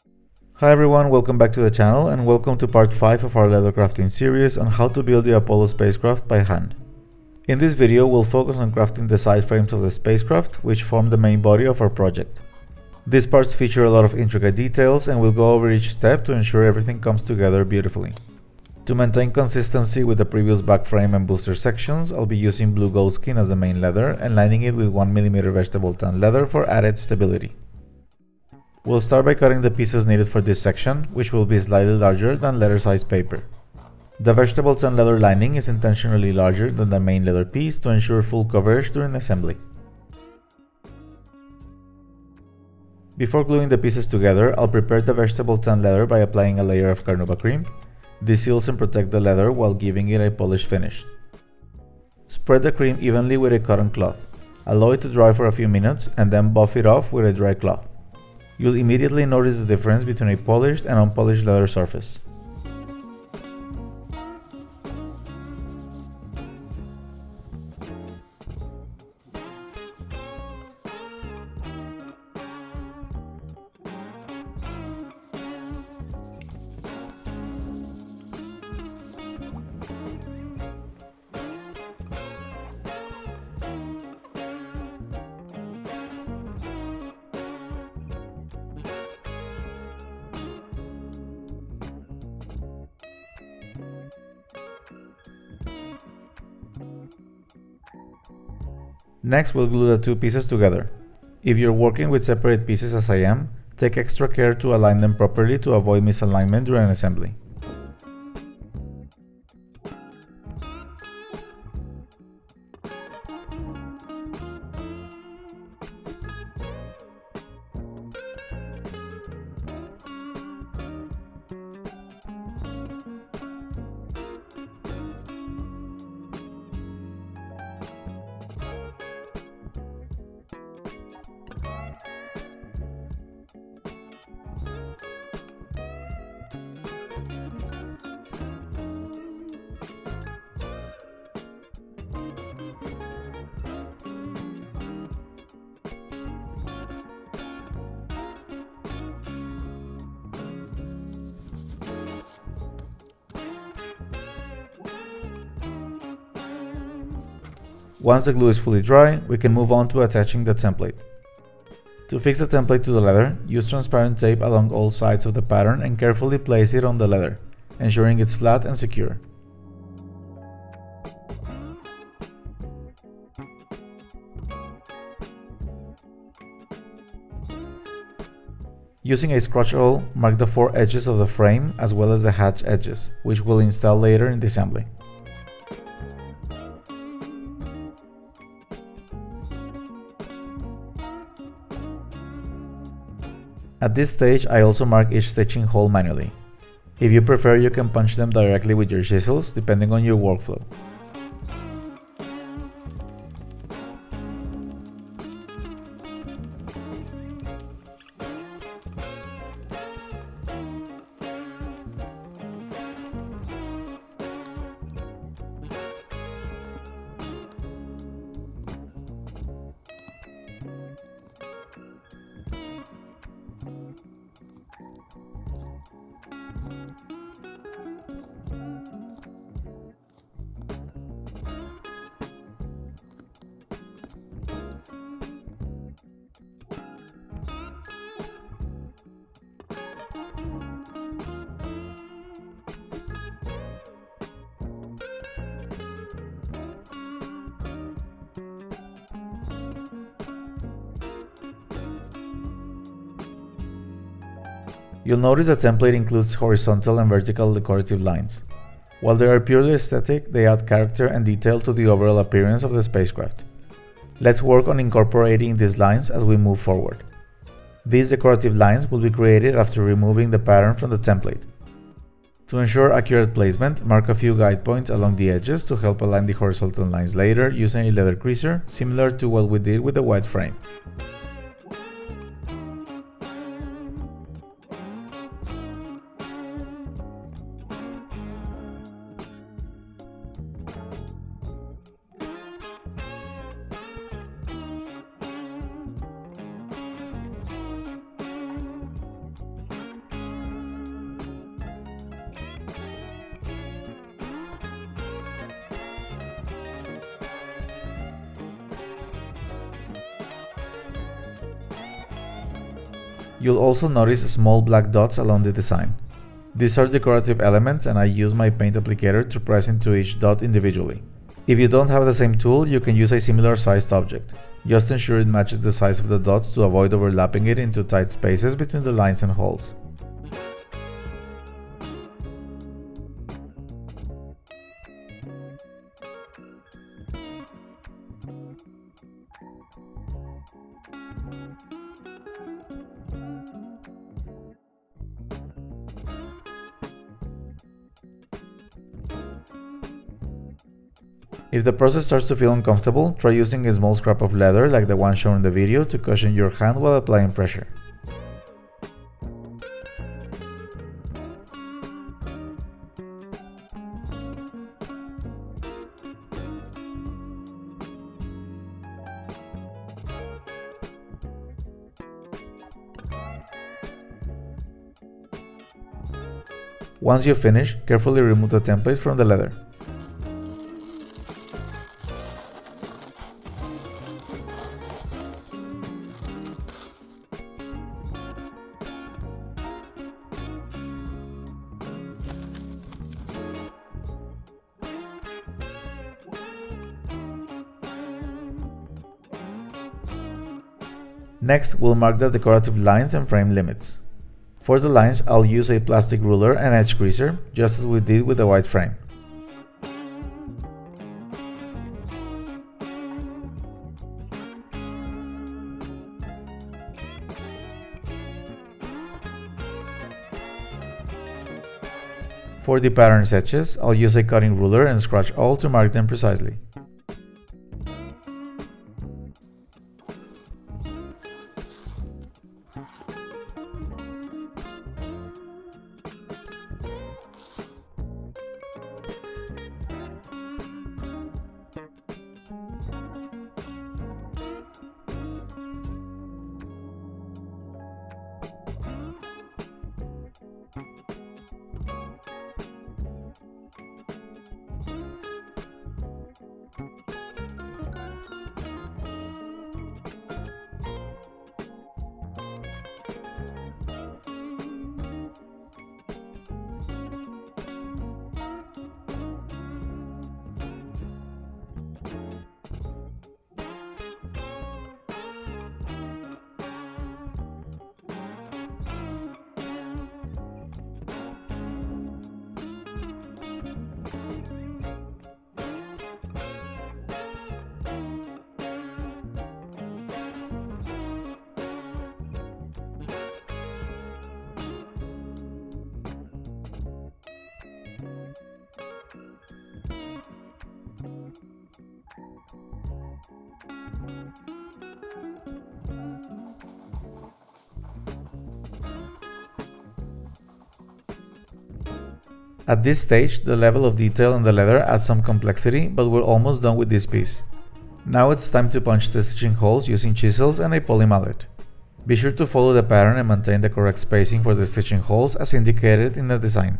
Hi everyone, welcome back to the channel and welcome to part 5 of our leathercrafting series on how to build the Apollo spacecraft by hand. In this video, we'll focus on crafting the side frames of the spacecraft, which form the main body of our project. These parts feature a lot of intricate details and we'll go over each step to ensure everything comes together beautifully. To maintain consistency with the previous back frame and booster sections, I'll be using blue goat skin as the main leather and lining it with 1mm vegetable tan leather for added stability. We'll start by cutting the pieces needed for this section, which will be slightly larger than letter-sized paper. The vegetable tan leather lining is intentionally larger than the main leather piece to ensure full coverage during assembly. Before gluing the pieces together, I'll prepare the vegetable tan leather by applying a layer of carnauba cream. This seals and protects the leather while giving it a polished finish. Spread the cream evenly with a cotton cloth. Allow it to dry for a few minutes and then buff it off with a dry cloth. You'll immediately notice the difference between a polished and unpolished leather surface. Next, we'll glue the two pieces together. If you're working with separate pieces as I am, take extra care to align them properly to avoid misalignment during assembly. Once the glue is fully dry, we can move on to attaching the template. To fix the template to the leather, use transparent tape along all sides of the pattern and carefully place it on the leather, ensuring it's flat and secure. Using a scratch hole, mark the 4 edges of the frame as well as the hatch edges, which we'll install later in the assembly. At this stage, I also mark each stitching hole manually. If you prefer, you can punch them directly with your chisels, depending on your workflow. You'll notice the template includes horizontal and vertical decorative lines. While they are purely aesthetic, they add character and detail to the overall appearance of the spacecraft. Let's work on incorporating these lines as we move forward. These decorative lines will be created after removing the pattern from the template. To ensure accurate placement, mark a few guide points along the edges to help align the horizontal lines later using a leather creaser, similar to what we did with the white frame. You'll also notice small black dots along the design. These are decorative elements, and I use my paint applicator to press into each dot individually. If you don't have the same tool, you can use a similar sized object. Just ensure it matches the size of the dots to avoid overlapping it into tight spaces between the lines and holes. If the process starts to feel uncomfortable, try using a small scrap of leather like the one shown in the video to cushion your hand while applying pressure. Once you finish, carefully remove the templates from the leather. Next, we'll mark the decorative lines and frame limits. For the lines, I'll use a plastic ruler and edge creaser, just as we did with the white frame. For the pattern edges, I'll use a cutting ruler and scratch all to mark them precisely. At this stage, the level of detail in the leather adds some complexity, but we're almost done with this piece. Now it's time to punch the stitching holes using chisels and a poly mallet. Be sure to follow the pattern and maintain the correct spacing for the stitching holes as indicated in the design.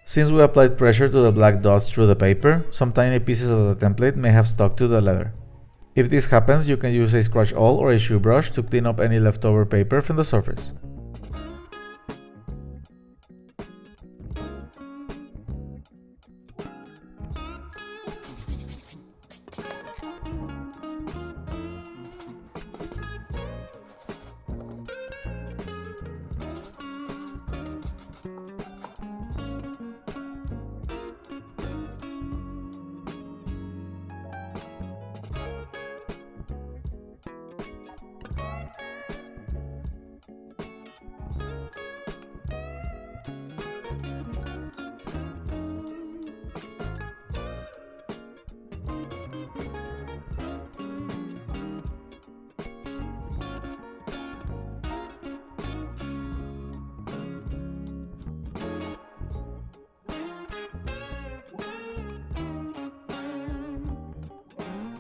Since we applied pressure to the black dots through the paper, some tiny pieces of the template may have stuck to the leather. If this happens, you can use a scratch awl or a shoe brush to clean up any leftover paper from the surface.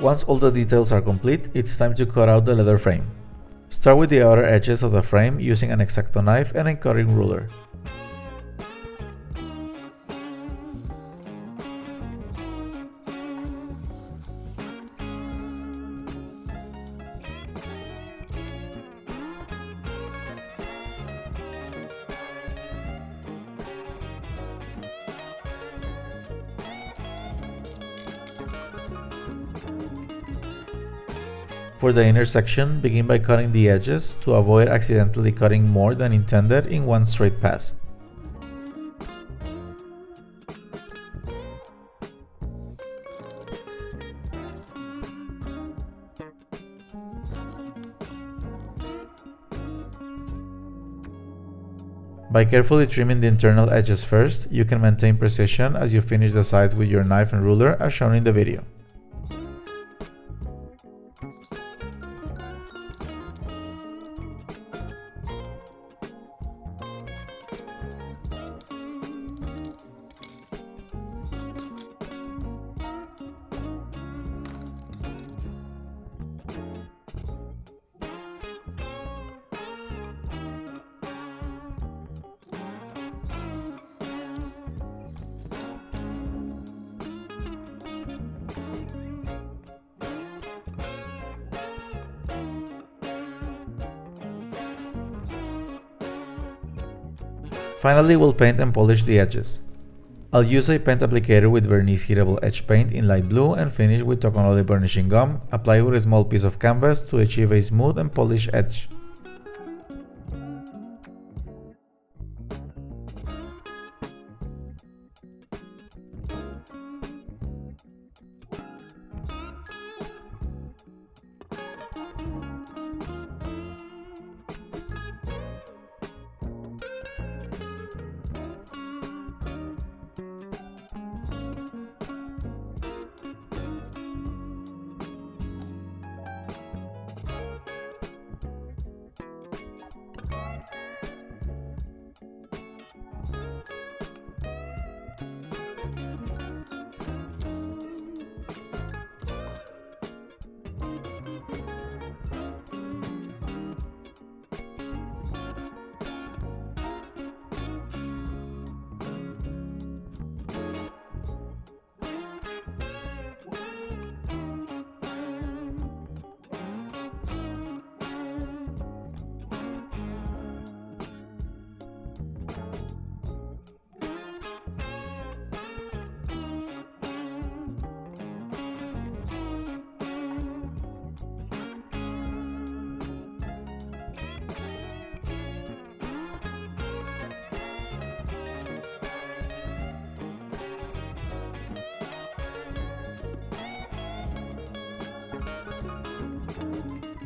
Once all the details are complete, it's time to cut out the leather frame. Start with the outer edges of the frame using an X-Acto knife and a cutting ruler. For the inner section, begin by cutting the edges to avoid accidentally cutting more than intended in one straight pass. By carefully trimming the internal edges first, you can maintain precision as you finish the sides with your knife and ruler as shown in the video. Finally, we'll paint and polish the edges. I'll use a paint applicator with vernice heatable edge paint in light blue and finish with Tokonoli burnishing gum, applied with a small piece of canvas to achieve a smooth and polished edge.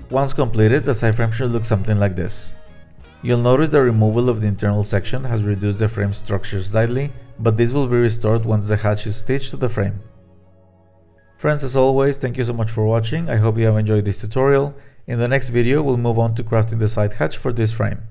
Once completed, the side frame should look something like this. You'll notice the removal of the internal section has reduced the frame structure slightly, but this will be restored once the hatch is stitched to the frame. Friends, as always, thank you so much for watching. I hope you have enjoyed this tutorial. In the next video, we'll move on to crafting the side hatch for this frame.